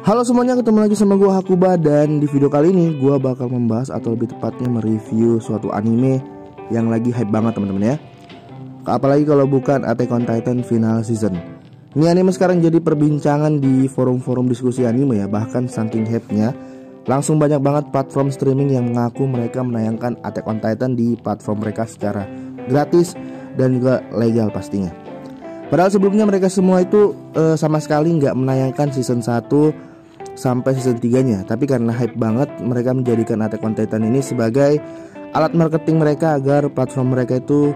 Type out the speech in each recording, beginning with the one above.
Halo semuanya, ketemu lagi sama gue Hakuba. Dan di video kali ini gue bakal membahas atau lebih tepatnya mereview suatu anime yang lagi hype banget teman-teman ya. Apalagi kalau bukan Attack on Titan Final Season. Ini anime sekarang jadi perbincangan di forum-forum diskusi anime ya. Bahkan saking hype-nya, langsung banyak banget platform streaming yang mengaku mereka menayangkan Attack on Titan di platform mereka secara gratis dan juga legal pastinya. Padahal sebelumnya mereka semua itu sama sekali nggak menayangkan season 1 sampai season 3-nya. Tapi karena hype banget, mereka menjadikan Attack on Titan ini sebagai alat marketing mereka agar platform mereka itu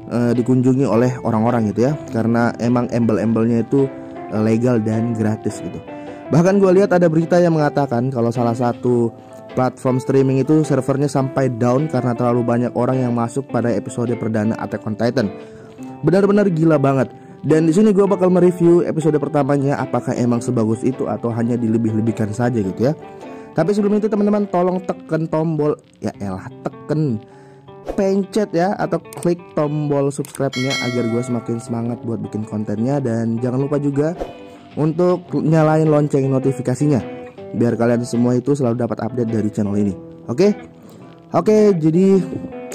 dikunjungi oleh orang-orang gitu ya. Karena emang embel-embelnya itu legal dan gratis gitu. Bahkan gue lihat ada berita yang mengatakan kalau salah satu platform streaming itu servernya sampai down karena terlalu banyak orang yang masuk pada episode perdana Attack on Titan. Benar-benar gila banget. Dan di sini gue bakal mereview episode pertamanya, apakah emang sebagus itu atau hanya dilebih-lebihkan saja gitu ya. Tapi sebelum itu teman-teman tolong tekan tombol, tekan pencet ya, atau klik tombol subscribe-nya agar gue semakin semangat buat bikin kontennya. Dan jangan lupa juga untuk nyalain lonceng notifikasinya biar kalian semua itu selalu dapat update dari channel ini. Oke, jadi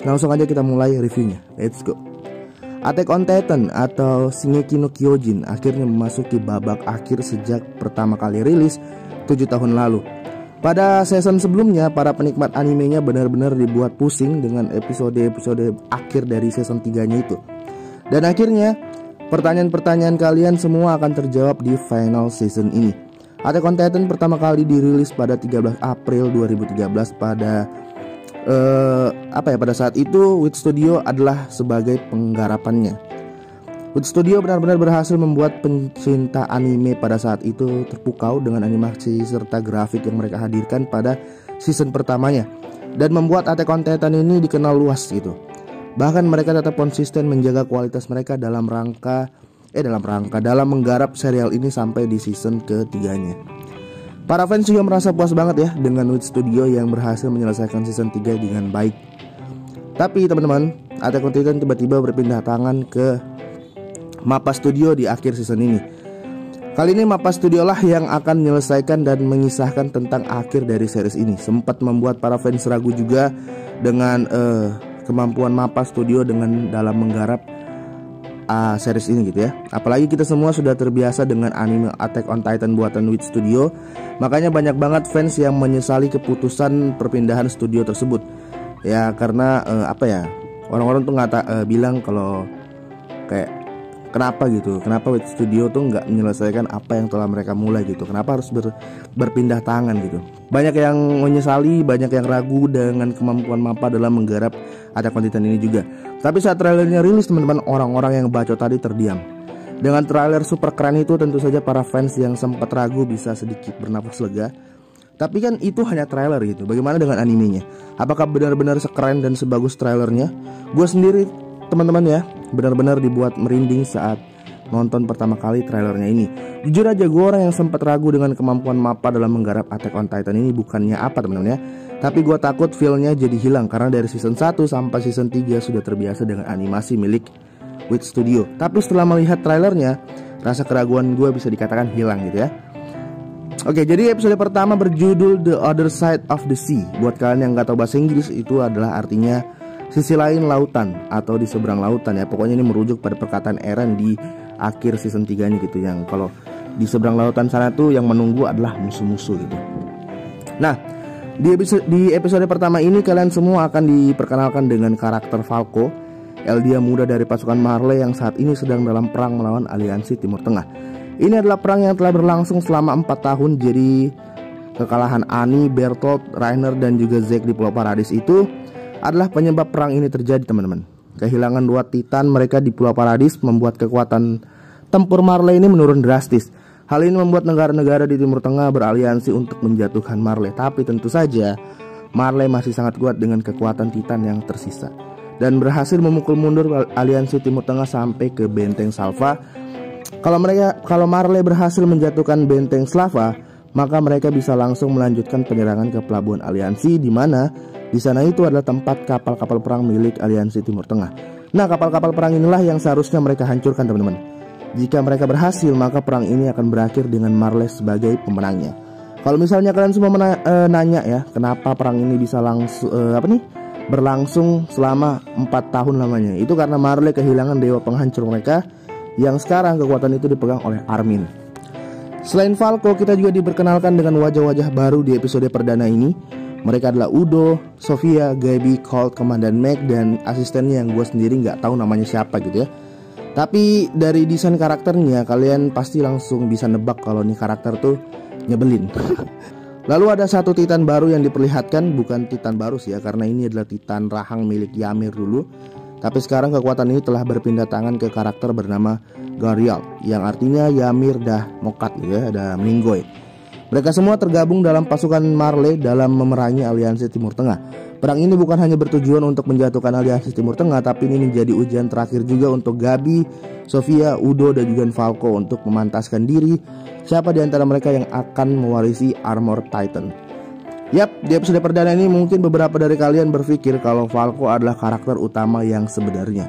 langsung aja kita mulai reviewnya. Let's go. Attack on Titan atau Shingeki no Kyojin akhirnya memasuki babak akhir sejak pertama kali rilis 7 tahun lalu. Pada season sebelumnya, para penikmat animenya benar-benar dibuat pusing dengan episode-episode akhir dari season 3-nya itu. Dan akhirnya, pertanyaan-pertanyaan kalian semua akan terjawab di final season ini. Attack on Titan pertama kali dirilis pada 13 April 2013 pada saat itu Wit Studio adalah sebagai penggarapannya. Wit Studio benar-benar berhasil membuat pencinta anime pada saat itu terpukau dengan animasi serta grafik yang mereka hadirkan pada season pertamanya, dan membuat Attack on Titan ini dikenal luas gitu. Bahkan mereka tetap konsisten menjaga kualitas mereka dalam menggarap serial ini sampai di season ketiganya. Para fans juga merasa puas banget ya dengan Wit Studio yang berhasil menyelesaikan season 3 dengan baik. Tapi teman-teman, Attack on Titan tiba-tiba berpindah tangan ke Mappa Studio di akhir season ini. Kali ini Mappa Studio lah yang akan menyelesaikan dan mengisahkan tentang akhir dari series ini. Sempat membuat para fans ragu juga dengan kemampuan Mappa Studio dalam menggarap series ini gitu ya. Apalagi kita semua sudah terbiasa dengan anime Attack on Titan buatan Wit Studio. Makanya banyak banget fans yang menyesali keputusan perpindahan studio tersebut. Ya karena orang-orang tuh bilang kalau kayak kenapa Wit Studio tuh nggak menyelesaikan apa yang telah mereka mulai gitu. Kenapa harus berpindah tangan gitu. Banyak yang menyesali, banyak yang ragu dengan kemampuan Mappa dalam menggarap Attack on Titan ini juga. Tapi saat trailernya rilis teman-teman, orang-orang yang bacot tadi terdiam. Dengan trailer super keren itu, tentu saja para fans yang sempat ragu bisa sedikit bernafas lega. Tapi kan itu hanya trailer gitu. Bagaimana dengan animenya? Apakah benar-benar sekeren dan sebagus trailernya? Gue sendiri teman-teman ya, benar-benar dibuat merinding saat nonton pertama kali trailernya ini. Jujur aja gue orang yang sempat ragu dengan kemampuan Mappa dalam menggarap Attack on Titan ini. Bukannya apa teman-teman ya, tapi gue takut feel-nya jadi hilang karena dari season 1 sampai season 3 sudah terbiasa dengan animasi milik Wit Studio. Tapi setelah melihat trailernya, rasa keraguan gue bisa dikatakan hilang gitu ya. Oke, jadi episode pertama berjudul The Other Side of the Sea. Buat kalian yang gak tahu bahasa Inggris, itu adalah artinya sisi lain lautan atau di seberang lautan ya. Pokoknya ini merujuk pada perkataan Eren di akhir season 3 ini gitu, yang kalau di seberang lautan sana tuh yang menunggu adalah musuh-musuh gitu. Nah, di episode pertama ini kalian semua akan diperkenalkan dengan karakter Falco, Eldia muda dari pasukan Marley yang saat ini sedang dalam perang melawan aliansi Timur Tengah. Ini adalah perang yang telah berlangsung selama 4 tahun. Jadi kekalahan Annie, Bertolt, Rainer dan juga Zack di Pulau Paradis itu adalah penyebab perang ini terjadi teman-teman. Kehilangan 2 titan mereka di Pulau Paradis membuat kekuatan tempur Marley ini menurun drastis. Hal ini membuat negara-negara di Timur Tengah beraliansi untuk menjatuhkan Marley. Tapi tentu saja Marley masih sangat kuat dengan kekuatan titan yang tersisa, dan berhasil memukul mundur aliansi Timur Tengah sampai ke benteng Salva. Kalau Marley berhasil menjatuhkan benteng Slava, maka mereka bisa langsung melanjutkan penyerangan ke pelabuhan aliansi, di mana di sana itu adalah tempat kapal-kapal perang milik aliansi Timur Tengah. Nah, kapal-kapal perang inilah yang seharusnya mereka hancurkan teman-teman. Jika mereka berhasil, maka perang ini akan berakhir dengan Marley sebagai pemenangnya. Kalau misalnya kalian semua nanya ya, kenapa perang ini bisa berlangsung selama 4 tahun lamanya? Itu karena Marley kehilangan dewa penghancur mereka, yang sekarang kekuatan itu dipegang oleh Armin. Selain Falco, kita juga diperkenalkan dengan wajah-wajah baru di episode perdana ini. Mereka adalah Udo, Sofia, Gaby, Colt, Komandan Meg, dan asistennya yang gue sendiri nggak tahu namanya siapa gitu ya. Tapi dari desain karakternya, kalian pasti langsung bisa nebak kalau nih karakter tuh nyebelin. Lalu ada satu Titan baru yang diperlihatkan, bukan Titan baru sih ya, karena ini adalah Titan rahang milik Ymir dulu. Tapi sekarang kekuatan ini telah berpindah tangan ke karakter bernama Garial, yang artinya Ymir dah mokat ya, ada meninggoy. Mereka semua tergabung dalam pasukan Marley dalam memerangi aliansi Timur Tengah. Perang ini bukan hanya bertujuan untuk menjatuhkan aliansi Timur Tengah, tapi ini menjadi ujian terakhir juga untuk Gaby, Sofia, Udo, dan juga Falco untuk memantaskan diri siapa di antara mereka yang akan mewarisi Armor Titan. Yap, di episode perdana ini mungkin beberapa dari kalian berpikir kalau Falco adalah karakter utama yang sebenarnya.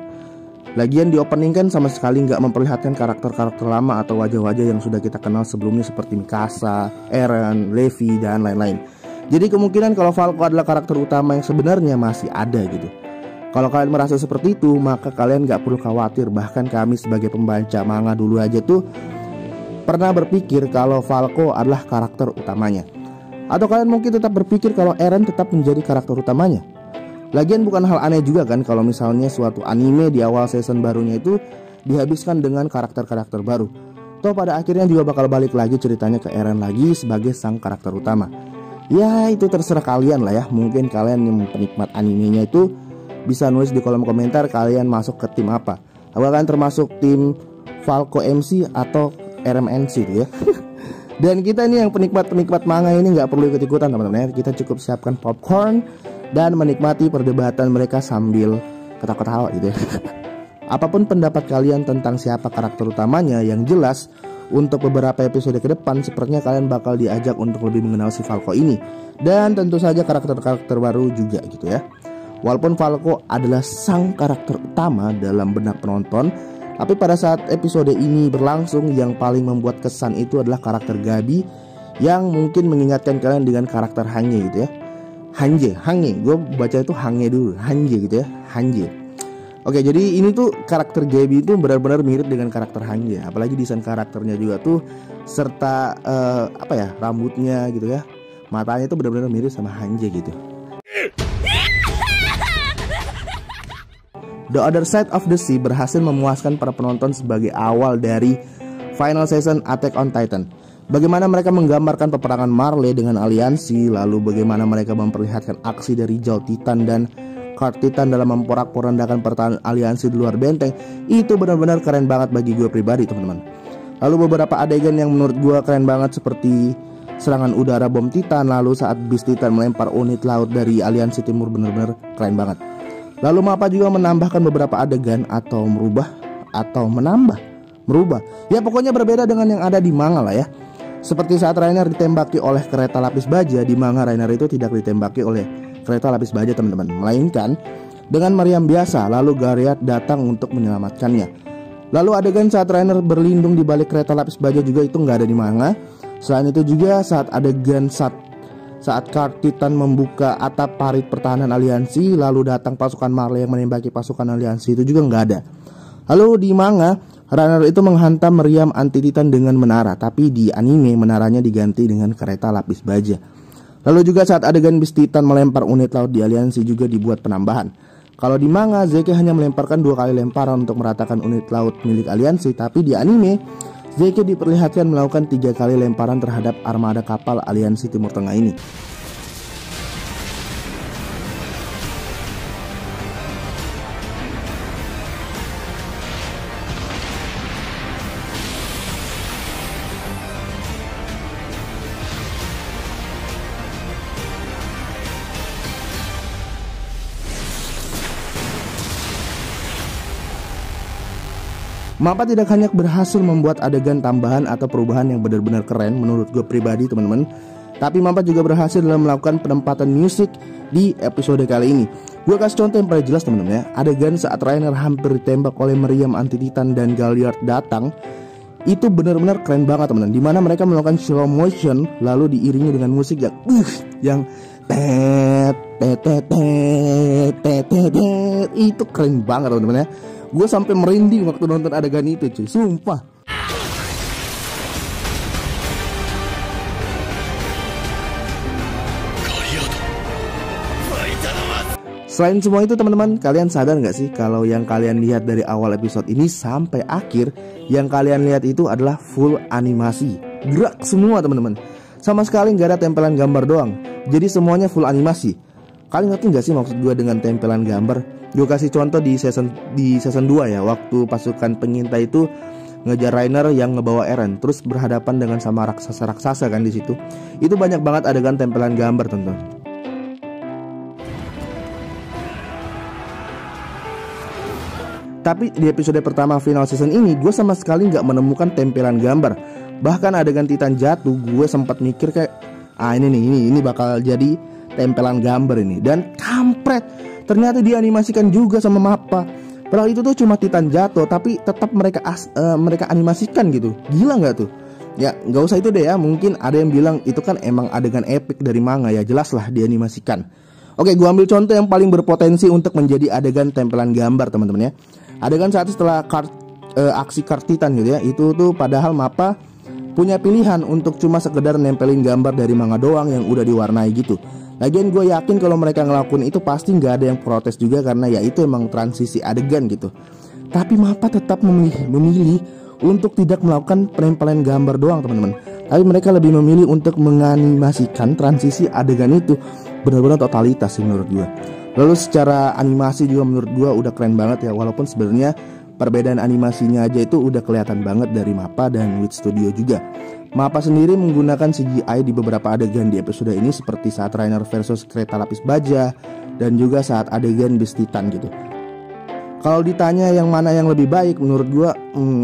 Lagian di opening kan sama sekali nggak memperlihatkan karakter-karakter lama atau wajah-wajah yang sudah kita kenal sebelumnya seperti Mikasa, Eren, Levi, dan lain-lain. Jadi kemungkinan kalau Falco adalah karakter utama yang sebenarnya masih ada gitu. Kalau kalian merasa seperti itu, maka kalian gak perlu khawatir. Bahkan kami sebagai pembaca manga dulu aja tuh pernah berpikir kalau Falco adalah karakter utamanya. Atau kalian mungkin tetap berpikir kalau Eren tetap menjadi karakter utamanya. Lagian bukan hal aneh juga kan kalau misalnya suatu anime di awal season barunya itu dihabiskan dengan karakter-karakter baru. Toh pada akhirnya juga bakal balik lagi ceritanya ke Eren lagi sebagai sang karakter utama. Ya itu terserah kalian lah ya. Mungkin kalian yang penikmat animenya itu bisa nulis di kolom komentar kalian masuk ke tim apa. Apakah kalian termasuk tim Falco MC atau RMNC ya. Dan kita ini yang penikmat-penikmat manga ini gak perlu ikut-ikutan teman-teman ya. Kita cukup siapkan popcorn dan menikmati perdebatan mereka sambil ketawa-ketawa gitu ya. Apapun pendapat kalian tentang siapa karakter utamanya, yang jelas untuk beberapa episode ke depan sepertinya kalian bakal diajak untuk lebih mengenal si Falco ini. Dan tentu saja karakter-karakter baru juga gitu ya. Walaupun Falco adalah sang karakter utama dalam benak penonton, tapi pada saat episode ini berlangsung yang paling membuat kesan itu adalah karakter Gaby, yang mungkin mengingatkan kalian dengan karakter Hanye gitu ya. Hanye, gue baca itu Hanye dulu, Hanye gitu ya, Hanye. Oke, jadi ini tuh karakter Gaby itu benar-benar mirip dengan karakter Hanye. Apalagi desain karakternya juga tuh serta rambutnya gitu ya. Matanya tuh benar-benar mirip sama Hanye gitu. The Other Side of the Sea berhasil memuaskan para penonton sebagai awal dari final season Attack on Titan. Bagaimana mereka menggambarkan peperangan Marley dengan aliansi, lalu bagaimana mereka memperlihatkan aksi dari Jaw Titan dan Cart Titan dalam memporak-porandakan pertahanan aliansi di luar benteng. Itu benar-benar keren banget bagi gue pribadi teman-teman. Lalu beberapa adegan yang menurut gue keren banget seperti serangan udara bom Titan, lalu saat Beast Titan melempar unit laut dari aliansi timur, benar-benar keren banget. Lalu Mappa juga menambahkan beberapa adegan atau merubah. Ya pokoknya berbeda dengan yang ada di manga lah ya. Seperti saat Reiner ditembaki oleh kereta lapis baja, di manga Reiner itu tidak ditembaki oleh kereta lapis baja teman-teman, melainkan dengan meriam biasa. Lalu Gariat datang untuk menyelamatkannya. Lalu adegan saat Reiner berlindung di balik kereta lapis baja juga itu nggak ada di manga. Selain itu juga saat adegan saat Cart Titan membuka atap parit pertahanan aliansi, lalu datang pasukan Marley yang menembaki pasukan aliansi, itu juga nggak ada. Lalu di manga Reiner itu menghantam meriam anti Titan dengan menara, tapi di anime menaranya diganti dengan kereta lapis baja. Lalu juga saat adegan Beast Titan melempar unit laut di aliansi juga dibuat penambahan. Kalau di manga Zeke hanya melemparkan 2 kali lemparan untuk meratakan unit laut milik aliansi, tapi di anime Zeke diperlihatkan melakukan 3 kali lemparan terhadap armada kapal aliansi Timur Tengah ini. Mappa tidak hanya berhasil membuat adegan tambahan atau perubahan yang benar-benar keren menurut gue pribadi teman-teman, tapi Mappa juga berhasil dalam melakukan penempatan musik di episode kali ini. Gue kasih contoh yang paling jelas teman-teman ya. Adegan saat Reiner hampir ditembak oleh meriam anti-titan dan Galliard datang, itu benar-benar keren banget teman-teman. Dimana mereka melakukan slow motion lalu diiringi dengan musik yang tet tet tet tet tet tet. Itu keren banget teman-teman ya. Gue sampai merinding waktu nonton adegan itu cuy, sumpah. Selain semua itu teman-teman, kalian sadar gak sih kalau yang kalian lihat dari awal episode ini sampai akhir, yang kalian lihat itu adalah full animasi, gerak semua teman-teman. Sama sekali gak ada tempelan gambar doang, jadi semuanya full animasi. Kalian ngerti gak sih maksud gue dengan tempelan gambar? Gue kasih contoh di season 2 ya, waktu pasukan pengintai itu ngejar Reiner yang ngebawa Eren, terus berhadapan dengan sama raksasa-raksasa kan di situ. Itu banyak banget adegan tempelan gambar teman-teman. Tapi di episode pertama final season ini gue sama sekali gak menemukan tempelan gambar. Bahkan adegan Titan jatuh gue sempat mikir kayak ini bakal jadi tempelan gambar ini. Dan kampret, ternyata dianimasikan juga sama Mappa. Padahal itu tuh cuma Titan jatuh, tapi tetap mereka animasikan gitu. Gila gak tuh? Ya gak usah itu deh ya. Mungkin ada yang bilang itu kan emang adegan epic dari manga ya. Jelas lah dianimasikan. Oke, gue ambil contoh yang paling berpotensi untuk menjadi adegan tempelan gambar teman-teman ya. Adegan saat setelah aksi Card Titan gitu ya. Itu tuh padahal Mappa punya pilihan untuk cuma sekedar nempelin gambar dari manga doang yang udah diwarnai gitu. Lagian gue yakin kalau mereka ngelakuin itu pasti nggak ada yang protes juga, karena ya itu emang transisi adegan gitu. Tapi Mappa tetap memilih untuk tidak melakukan penempelan gambar doang teman-teman. Tapi mereka lebih memilih untuk menganimasikan transisi adegan itu. Benar-benar totalitas sih menurut gue. Lalu secara animasi juga menurut gue udah keren banget ya. Walaupun sebenarnya perbedaan animasinya aja itu udah kelihatan banget dari Mappa dan Wit Studio juga. Mappa sendiri menggunakan CGI di beberapa adegan di episode ini, seperti saat Reiner versus kereta lapis baja dan juga saat adegan Beast Titan gitu. Kalau ditanya yang mana yang lebih baik, menurut gue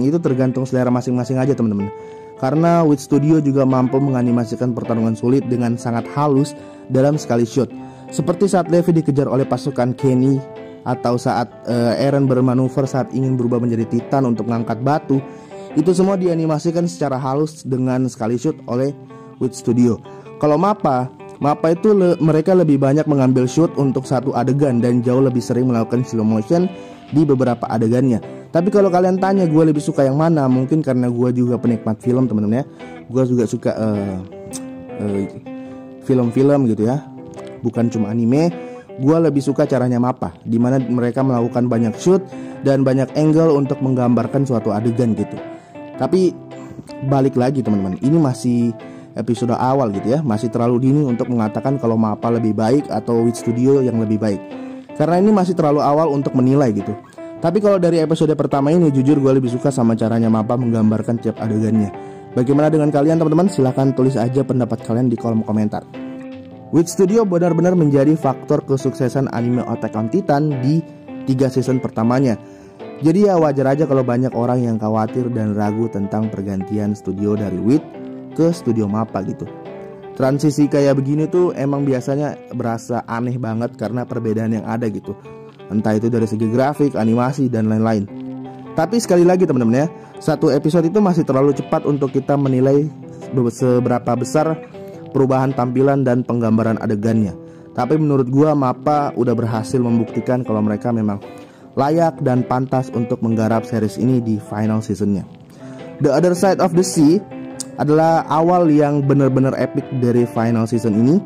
itu tergantung selera masing-masing aja teman-teman. Karena Wit Studio juga mampu menganimasikan pertarungan sulit dengan sangat halus dalam sekali shot. Seperti saat Levi dikejar oleh pasukan Kenny, atau saat Eren bermanuver saat ingin berubah menjadi Titan untuk mengangkat batu. Itu semua dianimasikan secara halus dengan sekali shoot oleh Wit Studio. Kalau Mappa itu mereka lebih banyak mengambil shoot untuk satu adegan dan jauh lebih sering melakukan slow motion di beberapa adegannya. Tapi kalau kalian tanya gue lebih suka yang mana, mungkin karena gue juga penikmat film teman-teman ya. Gue juga suka film-film gitu ya, bukan cuma anime. Gue lebih suka caranya Mappa, dimana mereka melakukan banyak shoot dan banyak angle untuk menggambarkan suatu adegan gitu. Tapi balik lagi teman-teman, ini masih episode awal gitu ya, masih terlalu dini untuk mengatakan kalau Mappa lebih baik atau Wit Studio yang lebih baik, karena ini masih terlalu awal untuk menilai gitu. Tapi kalau dari episode pertama ini, jujur gue lebih suka sama caranya Mappa menggambarkan tiap adegannya. Bagaimana dengan kalian teman-teman? Silahkan tulis aja pendapat kalian di kolom komentar. Wit Studio benar-benar menjadi faktor kesuksesan anime Attack on Titan di 3 season pertamanya. Jadi ya wajar aja kalau banyak orang yang khawatir dan ragu tentang pergantian studio dari Wit ke studio Mappa gitu. Transisi kayak begini tuh emang biasanya berasa aneh banget karena perbedaan yang ada gitu. Entah itu dari segi grafik, animasi, dan lain-lain. Tapi sekali lagi teman-teman ya, satu episode itu masih terlalu cepat untuk kita menilai seberapa besar perubahan tampilan dan penggambaran adegannya. Tapi menurut gua Mappa udah berhasil membuktikan kalau mereka memang layak dan pantas untuk menggarap series ini di final seasonnya. The Other Side of the Sea adalah awal yang benar-benar epic dari final season ini.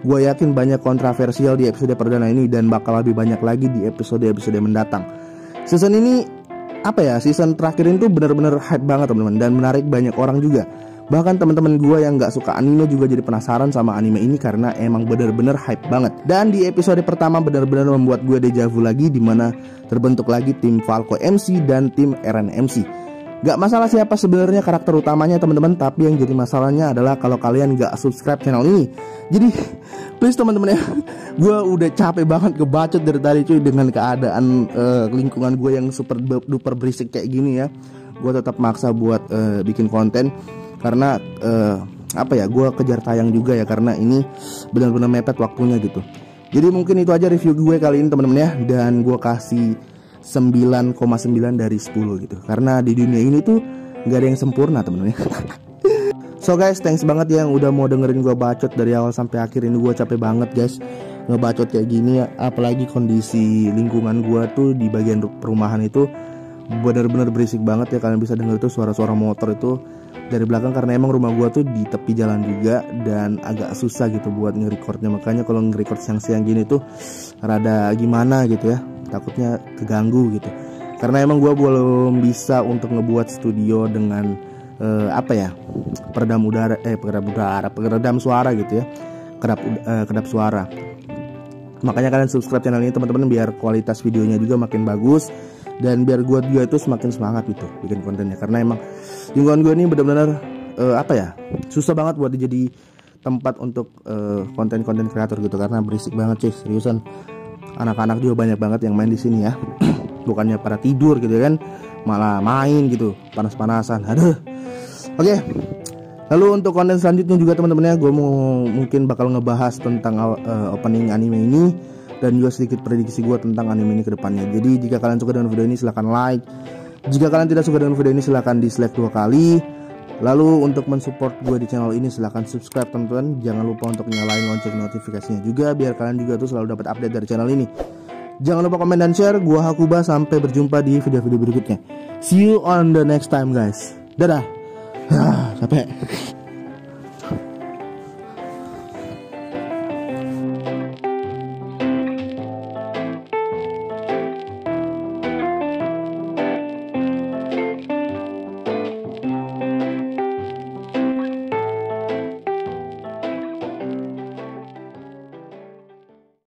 Gue yakin banyak kontroversial di episode perdana ini dan bakal lebih banyak lagi di episode-episode mendatang. Season ini season terakhir itu benar-benar hype banget teman-teman, dan menarik banyak orang juga. Bahkan teman-teman gue yang gak suka anime juga jadi penasaran sama anime ini karena emang bener-bener hype banget. Dan di episode pertama bener-bener membuat gue dejavu lagi, dimana terbentuk lagi tim Falco MC dan tim Eren MC. Gak masalah siapa sebenarnya karakter utamanya teman-teman, tapi yang jadi masalahnya adalah kalau kalian gak subscribe channel ini. Jadi please teman-teman ya, gue udah capek banget ngebacot dari tadi cuy, dengan keadaan lingkungan gue yang super duper berisik kayak gini ya. Gue tetap maksa buat bikin konten. Karena gue kejar tayang juga ya, karena ini benar-benar mepet waktunya gitu. Jadi mungkin itu aja review gue kali ini teman-teman ya. Dan gue kasih 9,9 dari 10 gitu. Karena di dunia ini tuh gak ada yang sempurna teman-teman ya. So guys, thanks banget ya yang udah mau dengerin gue bacot dari awal sampai akhir ini. Gue capek banget guys ngebacot kayak gini ya. Apalagi kondisi lingkungan gue tuh di bagian perumahan itu bener-bener berisik banget ya. Kalian bisa denger tuh suara-suara motor itu dari belakang, karena emang rumah gua tuh di tepi jalan juga dan agak susah gitu buat nge-recordnya. Makanya kalau nge-record siang-siang gini tuh rada gimana gitu ya, takutnya keganggu gitu. Karena emang gua belum bisa untuk ngebuat studio dengan peredam suara gitu ya, kedap suara. Makanya kalian subscribe channel ini teman-teman biar kualitas videonya juga makin bagus. Dan biar gue juga itu semakin semangat gitu bikin kontennya. Karena emang lingkungan gue ini benar-benar susah banget buat jadi tempat untuk konten-konten kreator gitu. Karena berisik banget cuy, seriusan. Anak-anak juga banyak banget yang main di sini ya. Bukannya pada tidur gitu kan, malah main gitu, panas-panasan. Aduh. Oke. Lalu untuk konten selanjutnya juga teman-teman ya, gue mungkin bakal ngebahas tentang opening anime ini. Dan juga sedikit prediksi gue tentang anime ini ke depannya. Jadi jika kalian suka dengan video ini silahkan like. Jika kalian tidak suka dengan video ini silahkan dislike 2 kali. Lalu untuk mensupport gue di channel ini silahkan subscribe teman-teman. Jangan lupa untuk nyalain lonceng notifikasinya juga biar kalian juga tuh selalu dapat update dari channel ini. Jangan lupa komen dan share. Gue Hakuba, sampai berjumpa di video-video berikutnya. See you on the next time guys. Dadah. Capek.